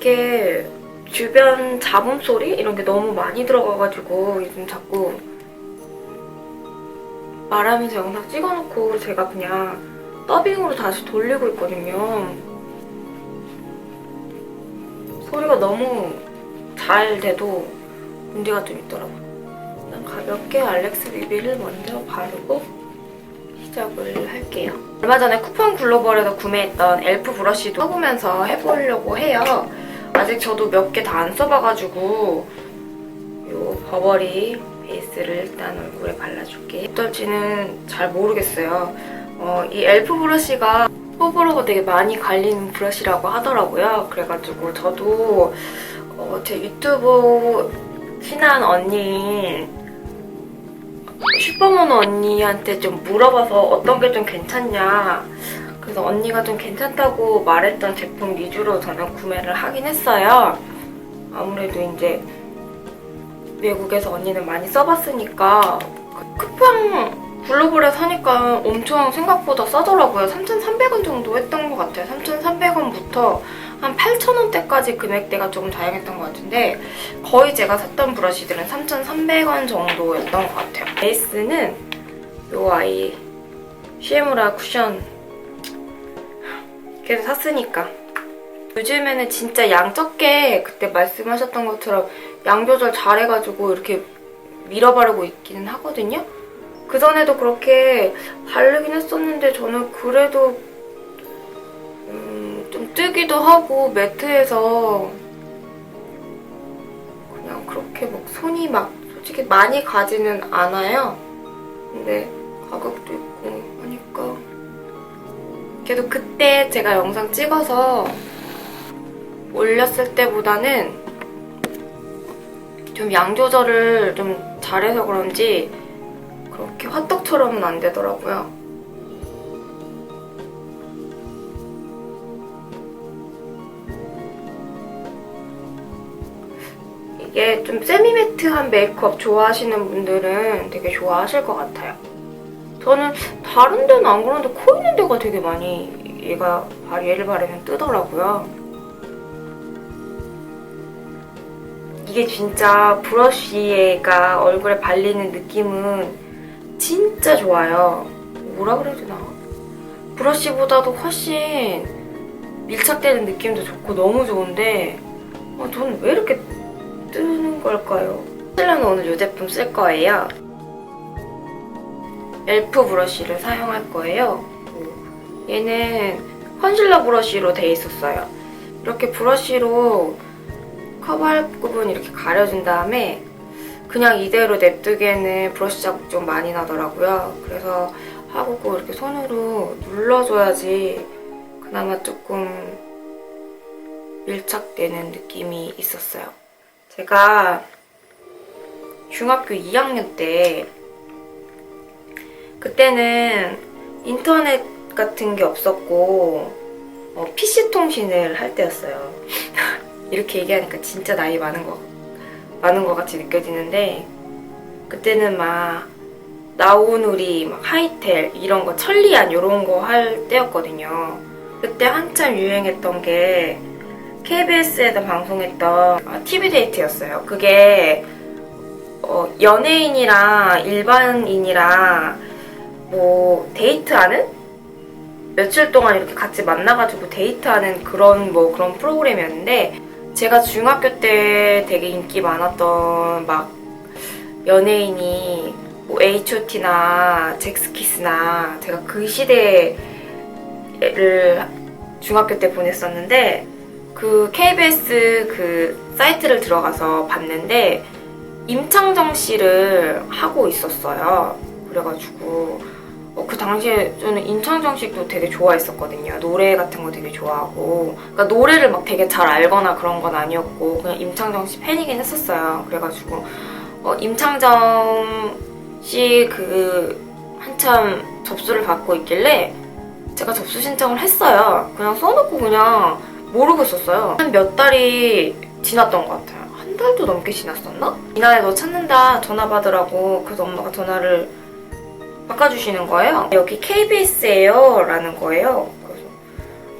이게 주변 잡음 소리 이런 게 너무 많이 들어가가지고 요즘 자꾸 말하면서 영상 찍어놓고 제가 그냥 더빙으로 다시 돌리고 있거든요. 소리가 너무 잘 돼도 문제가 좀 있더라고요. 일단 가볍게 알렉스 비비를 먼저 바르고 시작을 할게요. 얼마 전에 쿠팡 글로벌에서 구매했던 엘프 브러쉬도 써보면서 해보려고 해요. 아직 저도 몇 개 다 안 써봐가지고 요 버버리 베이스를 일단 얼굴에 발라줄게요. 어떨지는 잘 모르겠어요. 이 엘프 브러쉬가 호불호가 되게 많이 갈리는 브러쉬라고 하더라고요. 그래가지고 저도 제 유튜브 친한 언니 슈퍼모노 언니한테 좀 물어봐서 어떤 게 좀 괜찮냐, 그래서 언니가 좀 괜찮다고 말했던 제품 위주로 저는 구매를 하긴 했어요. 아무래도 이제 외국에서 언니는 많이 써봤으니까 쿠팡 글로벌에 사니까 엄청 생각보다 싸더라고요. 3,300원 정도 했던 것 같아요. 3,300원부터 한 8,000원대까지 금액대가 조금 다양했던 것 같은데 거의 제가 샀던 브러쉬들은 3,300원 정도였던 것 같아요. 베이스는 요 아이 시에무라 쿠션 계속 샀으니까 요즘에는 진짜 양 적게 그때 말씀하셨던 것처럼 양 조절 잘해가지고 이렇게 밀어 바르고 있기는 하거든요. 그전에도 그렇게 바르긴 했었는데 저는 그래도 좀 뜨기도 하고 매트해서 그냥 그렇게 막 손이 막 솔직히 많이 가지는 않아요. 근데 가격도 있고 하니까 그래도 그때 제가 영상 찍어서 올렸을 때보다는 좀 양 조절을 좀 잘해서 그런지 그렇게 화떡처럼은 안 되더라고요. 이게 좀 세미매트한 메이크업 좋아하시는 분들은 되게 좋아하실 것 같아요. 저는 다른 데는 안 그런데 코 있는 데가 되게 많이 얘를 바르면 뜨더라고요. 이게 진짜 브러쉬가 얼굴에 발리는 느낌은 진짜 좋아요. 뭐라 그래야 되나? 브러쉬보다도 훨씬 밀착되는 느낌도 좋고 너무 좋은데 저는 왜 이렇게 뜨는 걸까요? 실은 오늘 이 제품 쓸 거예요. 엘프 브러쉬를 사용할 거예요. 얘는 컨실러 브러쉬로 돼 있었어요. 이렇게 브러쉬로 커버할 부분 이렇게 가려준 다음에 그냥 이대로 냅두기에는 브러쉬 자국 좀 많이 나더라고요. 그래서 하고 꼭 이렇게 손으로 눌러줘야지 그나마 조금 밀착되는 느낌이 있었어요. 제가 중학교 2학년 때 그때는 인터넷 같은 게 없었고 PC 통신을 할 때였어요. 이렇게 얘기하니까 진짜 나이 많은 것 같이 느껴지는데 그때는 막 나우누리, 막 하이텔 이런 거 천리안 이런 거 할 때였거든요. 그때 한참 유행했던 게 KBS에서 방송했던 TV데이트였어요. 그게 연예인이랑 일반인이랑 뭐 데이트하는? 며칠 동안 이렇게 같이 만나가지고 데이트하는 그런 프로그램이었는데 제가 중학교 때 되게 인기 많았던 막 연예인이 뭐 H.O.T나 잭스키스나 제가 그 시대를 중학교 때 보냈었는데 그 KBS 그 사이트를 들어가서 봤는데 임창정 씨를 하고 있었어요. 그래가지고 그 당시에 저는 임창정 씨도 되게 좋아했었거든요. 노래 같은 거 되게 좋아하고 그러니까 노래를 막 되게 잘 알거나 그런 건 아니었고 그냥 임창정 씨 팬이긴 했었어요. 그래가지고 임창정 씨 그 한참 접수를 받고 있길래 제가 접수 신청을 했어요. 그냥 써놓고 그냥 모르고 있었어요. 한 몇 달이 지났던 것 같아요. 한 달도 넘게 지났었나? 이날에 너 찾는다 전화 받으라고 그래서 엄마가 전화를 바꿔주시는 거예요. 여기 KBS예요 라는 거예요. 그래서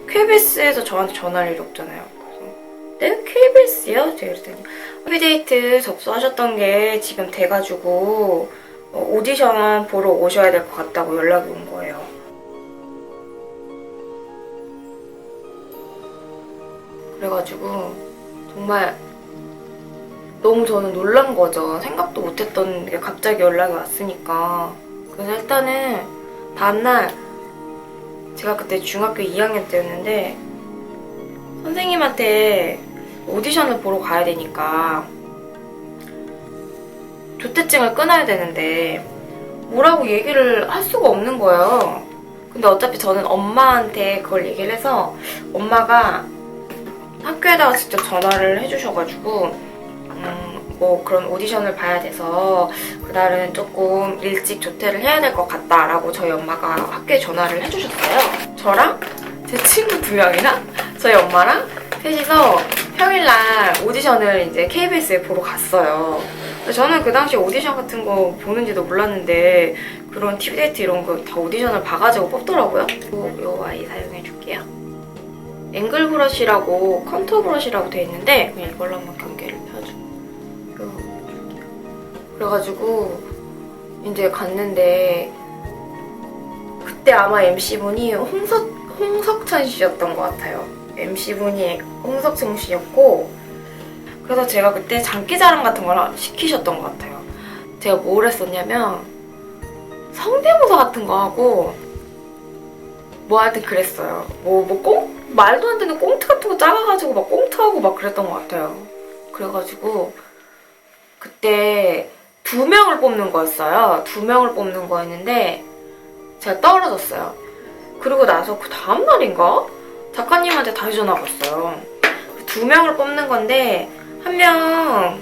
KBS에서 저한테 전화할 일이 없잖아요. 그래서 네? KBS요? 제가 그랬더니 TV데이트 접수하셨던 게 지금 돼가지고 오디션 보러 오셔야 될 것 같다고 연락이 온 거예요. 그래가지고 정말 너무 저는 놀란 거죠. 생각도 못했던 게 갑자기 연락이 왔으니까. 그래서 일단은 다음날 제가 그때 중학교 2학년 때였는데 선생님한테 오디션을 보러 가야 되니까 조퇴증을 끊어야 되는데 뭐라고 얘기를 할 수가 없는 거예요. 근데 어차피 저는 엄마한테 그걸 얘기를 해서 엄마가 학교에다가 직접 전화를 해주셔가지고 뭐 그런 오디션을 봐야 돼서 그날은 조금 일찍 조퇴를 해야 될 것 같다라고 저희 엄마가 학교에 전화를 해주셨어요. 저랑 제 친구 2명이랑 저희 엄마랑 셋이서 평일날 오디션을 이제 KBS에 보러 갔어요. 저는 그 당시 오디션 같은 거 보는지도 몰랐는데 그런 TV데이트 이런 거 다 오디션을 봐가지고 뽑더라고요. 요 아이 사용해줄게요. 앵글 브러쉬라고 컨투어 브러쉬라고 돼 있는데 그냥 이걸로 한번 경계를 펴줘. 그래가지고 이제 갔는데 그때 아마 MC분이 홍석천 씨였던 것 같아요. MC분이 홍석천 씨였고 그래서 제가 그때 장기자랑 같은 걸 시키셨던 것 같아요. 제가 뭘 했었냐면 성대모사 같은 거 하고 뭐 하여튼 그랬어요. 말도 안 되는 꽁트 같은 거 작아가지고 막 꽁트하고 막 그랬던 것 같아요. 그래가지고 그때 2명을 뽑는 거였어요. 2명을 뽑는 거였는데 제가 떨어졌어요. 그리고 나서 그 다음날인가? 작가님한테 다시 전화가 왔어요. 2명을 뽑는 건데 한 명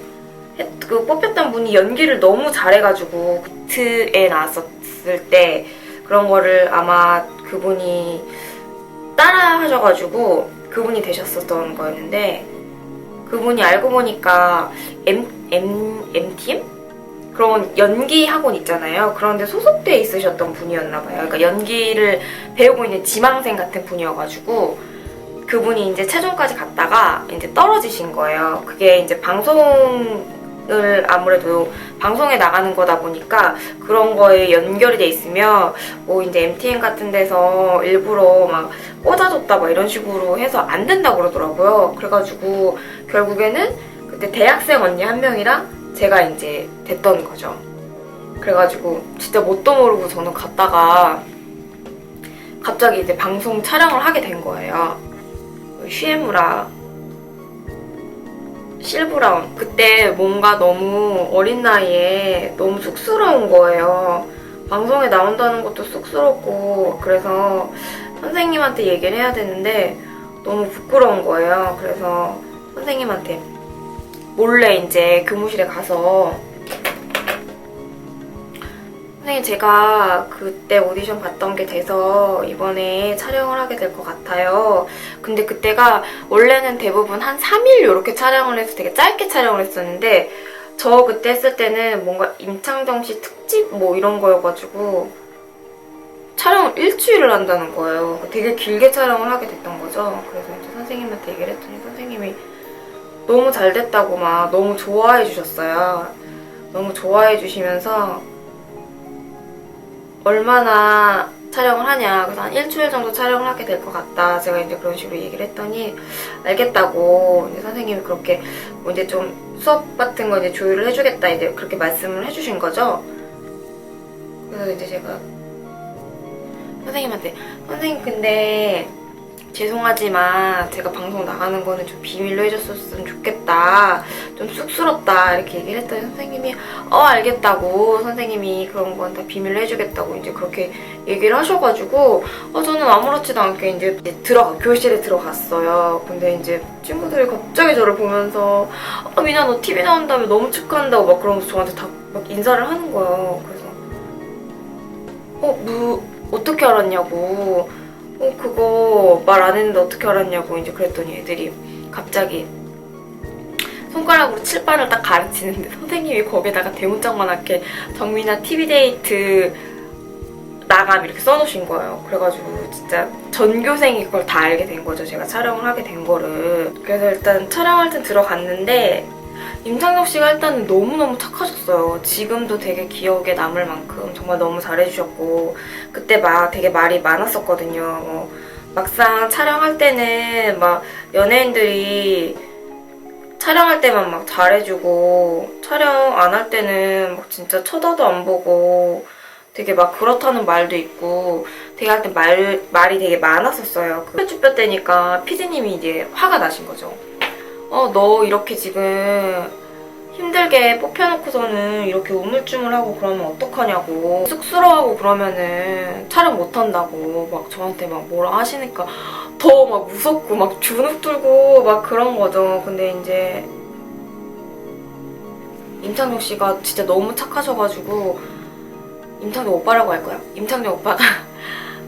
그 뽑혔던 분이 연기를 너무 잘해가지고 트에 나왔었을 때 그런 거를 아마 그분이 따라 하셔가지고 그분이 되셨었던 거였는데 그분이 알고 보니까 MTM? 그런 연기 학원 있잖아요. 그런데 소속돼 있으셨던 분이었나봐요. 그러니까 연기를 배우고 있는 지망생 같은 분이어가지고 그분이 이제 최종까지 갔다가 이제 떨어지신 거예요. 그게 이제 방송을 아무래도 방송에 나가는 거다 보니까 그런 거에 연결이 돼 있으면 뭐 이제 MTN 같은 데서 일부러 막 꽂아줬다 막 이런 식으로 해서 안 된다고 그러더라고요. 그래가지고 결국에는 그때 대학생 언니 한 명이랑 제가 이제 됐던 거죠. 그래가지고 진짜 뭣도 모르고 저는 갔다가 갑자기 이제 방송 촬영을 하게 된 거예요. 슈에무라 실브라운. 그때 뭔가 너무 어린 나이에 너무 쑥스러운 거예요. 방송에 나온다는 것도 쑥스럽고 그래서 선생님한테 얘기를 해야 되는데 너무 부끄러운 거예요. 그래서 선생님한테 몰래 이제 교무실에 가서 선생님 제가 그때 오디션 봤던 게 돼서 이번에 촬영을 하게 될 것 같아요. 근데 그때가 원래는 대부분 한 3일 이렇게 촬영을 해서 되게 짧게 촬영을 했었는데 저 그때 했을 때는 뭔가 임창정 씨 특집 뭐 이런 거여가지고 촬영을 일주일을 한다는 거예요. 되게 길게 촬영을 하게 됐던 거죠. 그래서 이제 선생님한테 얘기를 했더니 선생님이 너무 잘 됐다고 막 너무 좋아해 주셨어요. 너무 좋아해 주시면서 얼마나 촬영을 하냐. 그래서 한 일주일 정도 촬영을 하게 될 것 같다. 제가 이제 그런 식으로 얘기를 했더니 알겠다고 이제 선생님이 그렇게 뭐 이제 좀 수업 같은 거 이제 조율을 해주겠다 이제 그렇게 말씀을 해주신 거죠. 그래서 이제 제가 선생님한테 선생님 근데 죄송하지만 제가 방송 나가는 거는 좀 비밀로 해줬으면 좋겠다. 좀 쑥스럽다. 이렇게 얘기를 했더니 선생님이 알겠다고 선생님이 그런 건 다 비밀로 해주겠다고 이제 그렇게 얘기를 하셔가지고 저는 아무렇지도 않게 이제 교실에 들어갔어요. 근데 이제 친구들이 갑자기 저를 보면서 미나 너 TV 나온다며 너무 축하한다고 막 그러면서 저한테 다 막 인사를 하는 거예요. 그래서 어떻게 알았냐고 그거 말 안 했는데 어떻게 알았냐고 이제 그랬더니 애들이 갑자기 손가락으로 칠판을 딱 가르치는데 선생님이 거기다가 대문짝만하게 정민아 TV데이트 나감 이렇게 써놓으신 거예요. 그래가지고 진짜 전교생이 그걸 다 알게 된 거죠. 제가 촬영을 하게 된 거를. 그래서 일단 촬영할 땐 들어갔는데 임창정 씨가 일단은 너무너무 착하셨어요. 지금도 되게 기억에 남을 만큼 정말 너무 잘해주셨고, 그때 막 되게 말이 많았었거든요. 막상 촬영할 때는 막 연예인들이 촬영할 때만 막 잘해주고, 촬영 안 할 때는 막 진짜 쳐다도 안 보고 되게 막 그렇다는 말도 있고, 되게 할 때 말이 되게 많았었어요. 쭈뼛 때니까 피디님이 이제 화가 나신 거죠. 너 이렇게 지금 힘들게 뽑혀놓고서는 이렇게 우물쭈물하고 그러면 어떡하냐고, 쑥스러워하고 그러면은 촬영 못한다고 막 저한테 막 뭐라 하시니까 더 막 무섭고 막 주눅 들고 막 그런 거죠. 근데 이제 임창정 씨가 진짜 너무 착하셔가지고, 임창정 오빠라고 할 거야. 임창정 오빠가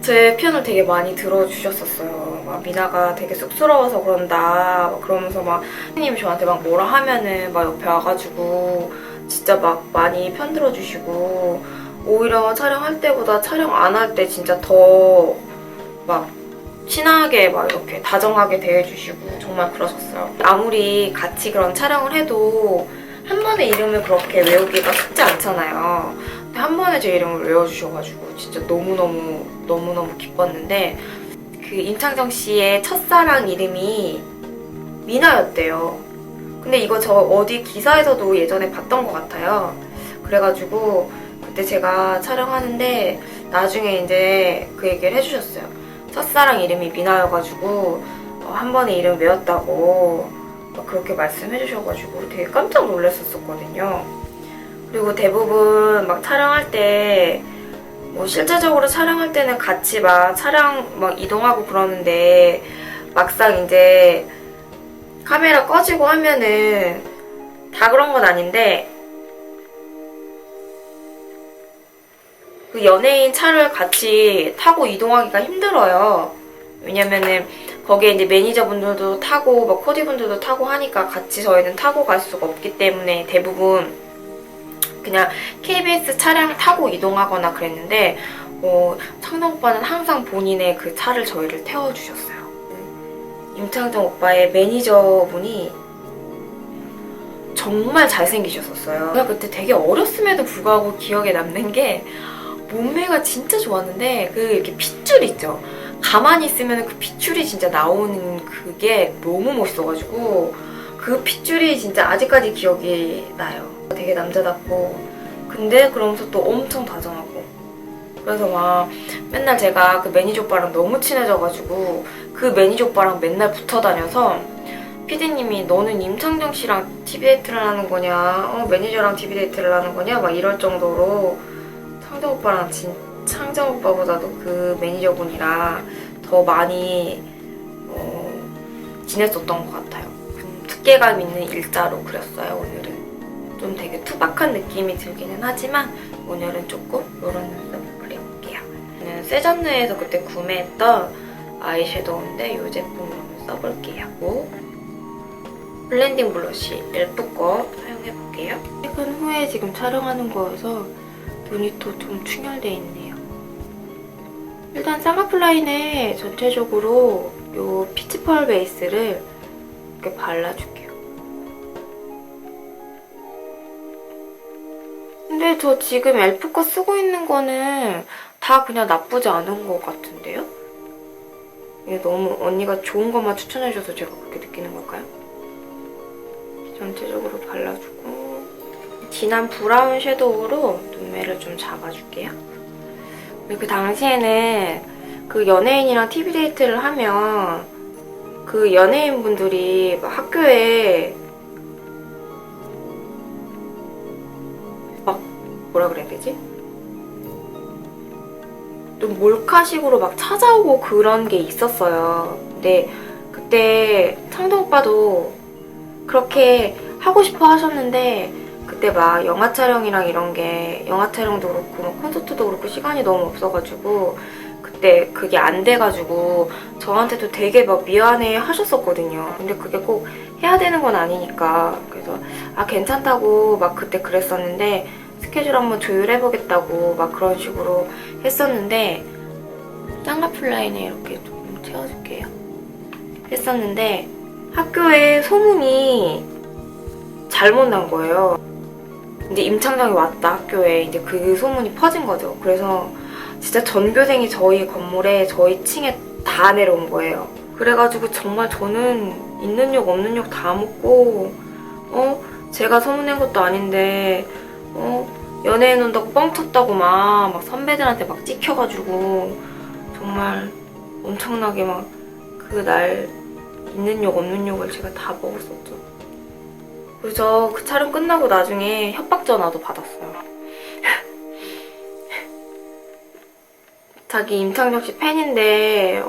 제 편을 되게 많이 들어주셨었어요. 막 미나가 되게 쑥스러워서 그런다 막 그러면서 막 선생님이 저한테 막 뭐라 하면은 막 옆에 와가지고 진짜 막 많이 편들어주시고, 오히려 촬영할 때보다 촬영 안 할 때 진짜 더 막 친하게 막 이렇게 다정하게 대해주시고 정말 그러셨어요. 아무리 같이 그런 촬영을 해도 한 번의 이름을 그렇게 외우기가 쉽지 않잖아요. 근데 한 번에 제 이름을 외워주셔가지고 진짜 너무너무 기뻤는데, 그 임창정 씨의 첫사랑 이름이 미나였대요. 근데 이거 저 어디 기사에서도 예전에 봤던 것 같아요. 그래가지고 그때 제가 촬영하는데 나중에 이제 그 얘기를 해주셨어요. 첫사랑 이름이 미나여가지고 한 번에 이름 외웠다고 막 그렇게 말씀해주셔가지고 되게 깜짝 놀랐었거든요. 그리고 대부분 막 촬영할 때 뭐 실제적으로 촬영할 때는 같이 막 촬영 막 이동하고 그러는데, 막상 이제 카메라 꺼지고 하면은 다 그런 건 아닌데, 그 연예인 차를 같이 타고 이동하기가 힘들어요. 왜냐면은 거기에 이제 매니저분들도 타고 막 코디분들도 타고 하니까 같이 저희는 타고 갈 수가 없기 때문에 대부분 그냥 KBS 차량 타고 이동하거나 그랬는데, 창정 오빠는 항상 본인의 그 차를 저희를 태워주셨어요. 임창정 오빠의 매니저분이 정말 잘생기셨었어요. 제가 그때 되게 어렸음에도 불구하고 기억에 남는 게 몸매가 진짜 좋았는데, 그 이렇게 핏줄 있죠? 가만히 있으면 그 핏줄이 진짜 나오는 그게 너무 멋있어가지고 그 핏줄이 진짜 아직까지 기억이 나요. 되게 남자답고, 근데 그러면서 또 엄청 다정하고, 그래서 막 맨날 제가 그 매니저 오빠랑 너무 친해져가지고 그 매니저 오빠랑 맨날 붙어 다녀서 피디님이 너는 임창정 씨랑 TV 데이트를 하는 거냐, 매니저랑 TV 데이트를 하는 거냐 막 이럴 정도로 창정 오빠랑 창정 오빠보다도 그 매니저분이랑 더 많이 지냈었던 것 같아요. 두께감 있는 일자로 그렸어요. 오늘은 좀 되게 투박한 느낌이 들기는 하지만 오늘은 조금 이런 눈썹을 그려볼게요. 저는 세전느에서 그때 구매했던 아이섀도우인데 이 제품으로 써볼게요. 블렌딩 블러쉬 엘프 거 사용해볼게요. 퇴근 후에 지금 촬영하는 거여서 눈이 또 좀 충혈되어 있네요. 일단 쌍꺼풀 라인에 전체적으로 이 피치펄 베이스를 이렇게 발라줄게요. 근데 저 지금 엘프 거 쓰고 있는 거는 다 그냥 나쁘지 않은 것 같은데요? 이게 너무 언니가 좋은 것만 추천해줘서 제가 그렇게 느끼는 걸까요? 전체적으로 발라주고, 진한 브라운 섀도우로 눈매를 좀 잡아줄게요. 그 당시에는 그 연예인이랑 TV 데이트를 하면 그 연예인분들이 막 학교에 막 뭐라 그래야 되지? 좀 몰카식으로 막 찾아오고 그런 게 있었어요. 근데 그때 창동 오빠도 그렇게 하고 싶어 하셨는데, 그때 막 영화 촬영이랑 이런 게, 영화 촬영도 그렇고 막 콘서트도 그렇고 시간이 너무 없어가지고 그때 그게 안 돼가지고 저한테도 되게 막 미안해 하셨었거든요. 근데 그게 꼭 해야 되는 건 아니니까, 그래서 괜찮다고 막 그때 그랬었는데 스케줄 한번 조율해보겠다고 막 그런 식으로 했었는데, 쌍꺼풀 라인에 이렇게 조금 채워줄게요. 했었는데 학교에 소문이 잘못 난 거예요. 이제 임창정이 왔다 학교에. 이제 그 소문이 퍼진 거죠. 그래서 진짜 전교생이 저희 건물에 저희 층에 다 내려온 거예요. 그래가지고 정말 저는 있는 욕 없는 욕 다 먹고 제가 소문낸 것도 아닌데 연애해 논다고 뻥 쳤다고 막 선배들한테 막 찍혀가지고 정말 엄청나게 막 그날 있는 욕 없는 욕을 제가 다 먹었었죠. 그래서 그 촬영 끝나고 나중에 협박 전화도 받았어요. 자기 임창정 씨 팬인데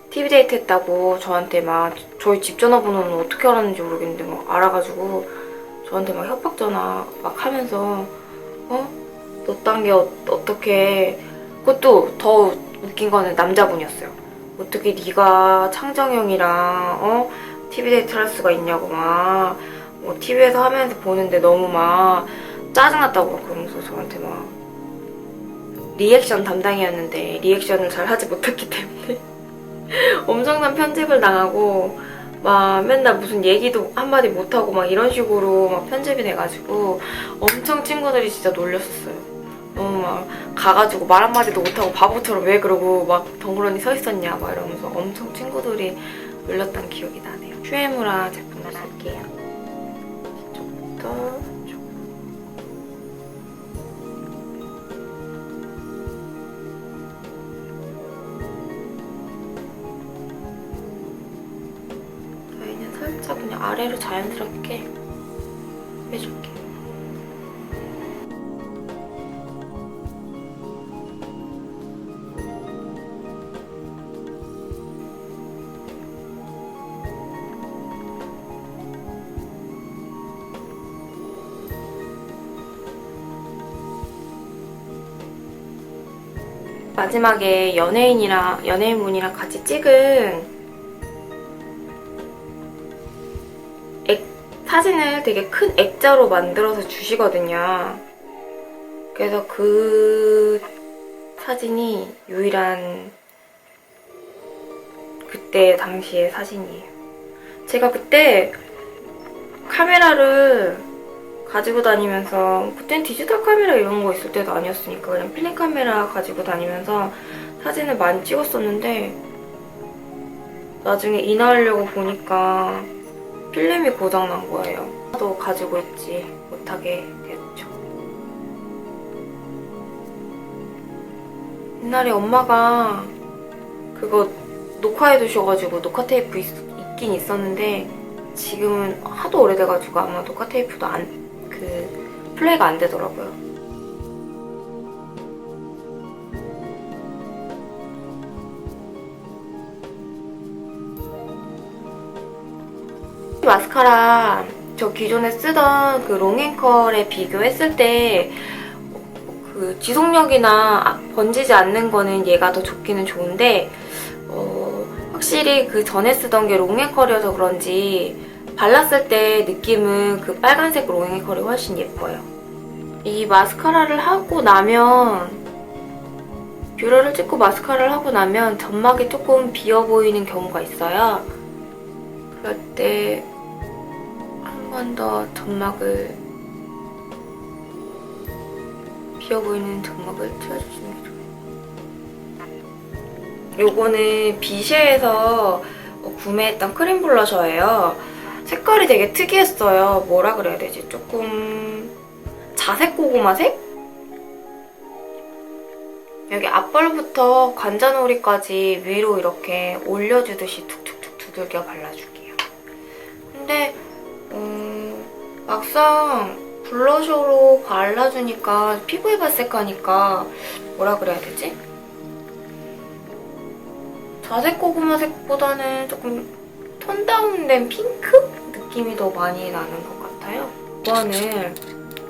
TV 데이트 했다고 저한테 막 저희 집 전화번호는 어떻게 알았는지 모르겠는데 막 알아가지고 저한테 막 협박 전화 막 하면서 너 딴 게 어떻게. 그것도 더 웃긴 거는 남자분이었어요. 어떻게 네가 창정형이랑 TV 데이트를 할 수가 있냐고 막 TV에서 하면서 보는데 너무 막 짜증났다고 막 그러면서 저한테 막 리액션 담당이었는데 리액션을 잘 하지 못했기 때문에 엄청난 편집을 당하고 막 맨날 무슨 얘기도 한마디 못하고 막 이런 식으로 막 편집이 돼가지고 엄청 친구들이 진짜 놀렸었어요. 너무 막 가가지고 말 한마디도 못하고 바보처럼 왜 그러고 막 덩그러니 서 있었냐 막 이러면서 엄청 친구들이 놀렸던 기억이 나네요. 슈에무라 제품을 쓸게요. 이쪽부터 이쪽. 저희는 살짝 그냥 아래로 자연스럽게 빼줄게요. 마지막에 연예인분이랑 같이 찍은 사진을 되게 큰 액자로 만들어서 주시거든요. 그래서 그 사진이 유일한 그때 당시의 사진이에요. 제가 그때 카메라를 가지고 다니면서 그땐 디지털 카메라 이런 거 있을 때도 아니었으니까 그냥 필름 카메라 가지고 다니면서 사진을 많이 찍었었는데 나중에 인화하려고 보니까 필름이 고장난 거예요. 또 가지고 있지 못하게 됐죠. 옛날에 엄마가 그거 녹화해 두셔가지고 녹화 테이프 있긴 있었는데 지금은 하도 오래돼가지고 아마 녹화 테이프도 플레이가 안 되더라고요. 마스카라 저 기존에 쓰던 그 롱앤컬에 비교했을 때 그 지속력이나 번지지 않는 거는 얘가 더 좋기는 좋은데 확실히 그 전에 쓰던 게 롱앤컬이어서 그런지 발랐을 때 느낌은 그 빨간색 롱앤컬이 훨씬 예뻐요. 이 마스카라를 하고 나면 뷰러를 찍고 마스카라를 하고 나면 점막이 조금 비어 보이는 경우가 있어요. 그럴 때 한 번 더 점막을 비어 보이는 점막을 채워주시는 게 좋아요. 요거는 비쉐에서 구매했던 크림 블러셔예요. 색깔이 되게 특이했어요. 뭐라 그래야 되지? 조금 자색 고구마색? 여기 앞볼부터 관자놀이까지 위로 이렇게 올려주듯이 툭툭툭 두들겨 발라줄게요. 근데 막상 블러셔로 발라주니까 피부에 발색하니까 뭐라 그래야 되지? 자색 고구마색보다는 조금 톤 다운된 핑크 느낌이 더 많이 나는 것 같아요.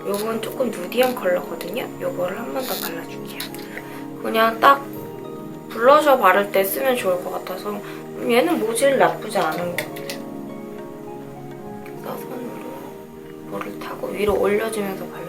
요건 조금 누디한 컬러거든요. 요거를 한 번 더 발라줄게요. 그냥 딱 블러셔 바를 때 쓰면 좋을 것 같아서 얘는 모질 나쁘지 않은 것 같아요. 그래서 손으로 볼을 타고 위로 올려주면서 발라.